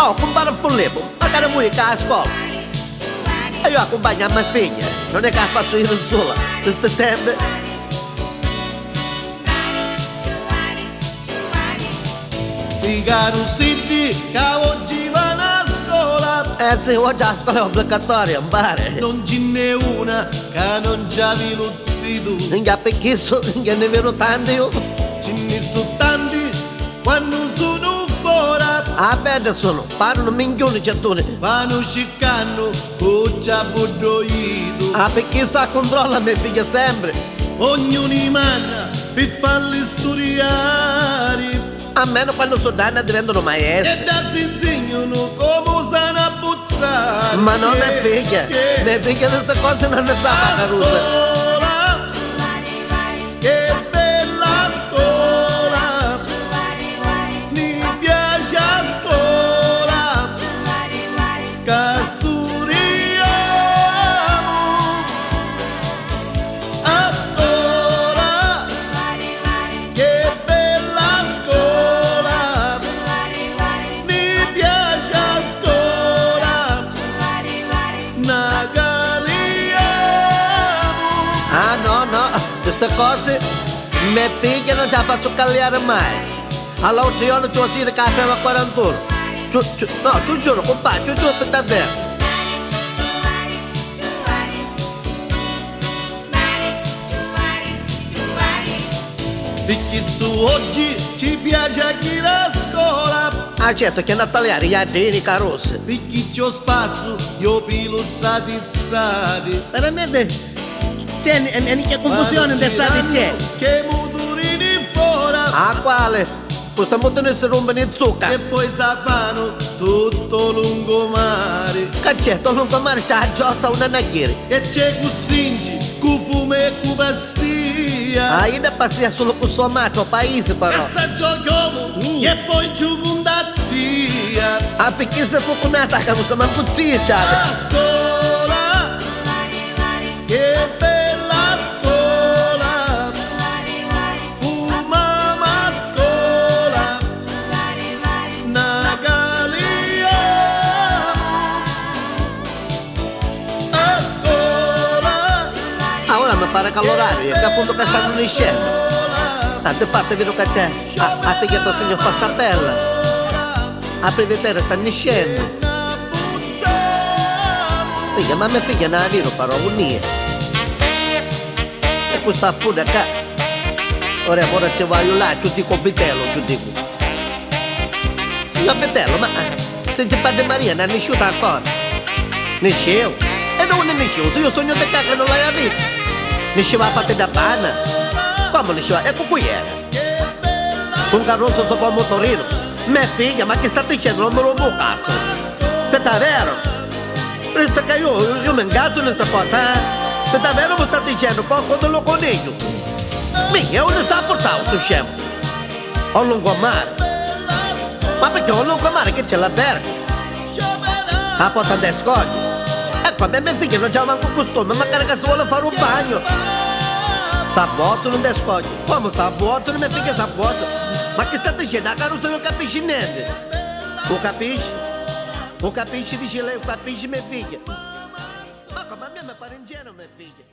Oh, compare un follepo, magari vuoi che a scuola. E io accompagno a mia figlia, non è che la faccio io sola, questo tempo. Figa non senti che oggi vanno a scuola. Sì, oggi la scuola è obbligatoria, impare. Non ce n'è una che non già viluzzi tu. Non già perché non ne vedo tanti io. Ce ne sono tanti quando sono fuori. Ah, bene sono, parlano minchioni cettoni. Vanno cercando cuccia buddoito. Ah, perché sa controlla mia figlia sempre. Ognuno manna per farli studiare. A meno quando sono danna diventano maestri. E da si insegnano come sanno a puzzare. Ma non è figlia, mia figlia queste cose non ne sa la carusa. Scuola, che bella scuola, mi piace a scuola, che studiamo a scuola, che bella scuola, mi piace a scuola, nagaliamo. Ah no, queste cose mia figlia non ce la faccio cagliare mai. All'altro giorno ci ho sentito che aveva 41. No, ci giuro, compagno, ci giuro per davvero. Perché su oggi ci piace a chi la scuola. Ah certo, che è andata a tagliare gli ardini, carrozze. Perché c'ho spazio, io pilo strati. Veramente, c'è che confusione in strada c'è. Che motorini fuori. Ah, quale? Questa moto non si rompe né zucca. E poi fanno tutto lungomare. Che certo, non tomare c'è la giozza una naghiri. E c'è cusinci, cu fumo e cu passia. Ah, io ne passia solo con suo amato paese E però. sa giochiamo, e poi ci fundazia. Ah, perché se fu come attacca non si manco zia, A ciao. scuola, che bella scuola, fumama a scuola, nagaliamo a scuola. Ah, ora mi pare che l'orario è che appunto che stanno uscendo. Scuola, Tante fatte vedo che c'è. Ah, figlia tua signor Passapella. A privetera stanno uscendo. Figlia, ma mia figlia non la vedo però, unia. E questa fuda qua. Ora ci voglio là, ci dico vitello, ci dico. Signor vitello, ma se c'è Padre Maria non è nasciuta ancora. Nasceu? E non è nasceu? Se io sogno di cacca non l'hai visto. Nasceva a parte da panna. Come nasceva? Ecco qui era. Un carrozzo sopra un motorino. Mia figlia, ma che state dicendo? Non mi rompo un cazzo. Per davvero? Pensa che io mi ingatto in questa cosa, eh? Per davvero mi state dicendo poco dello coniglio? Mica, dove sta a portare questo scemo? Ho lungomare. Ma perché ho lungomare che c'è l'albergo? A porta del scoglio. Ecco, a mia figlia non c'ha manco costume, magari che si vuole fare un bagno. Sa vuoto non del scoglio. Come sa vuoto? Mia figlia sa vuoto. Ma che state dicendo? La carrozza non capisci niente. Non capisci? Non capisci, dice lei, non capisci mia figlia. Ma come a me mi pare ingenuo mia figlia.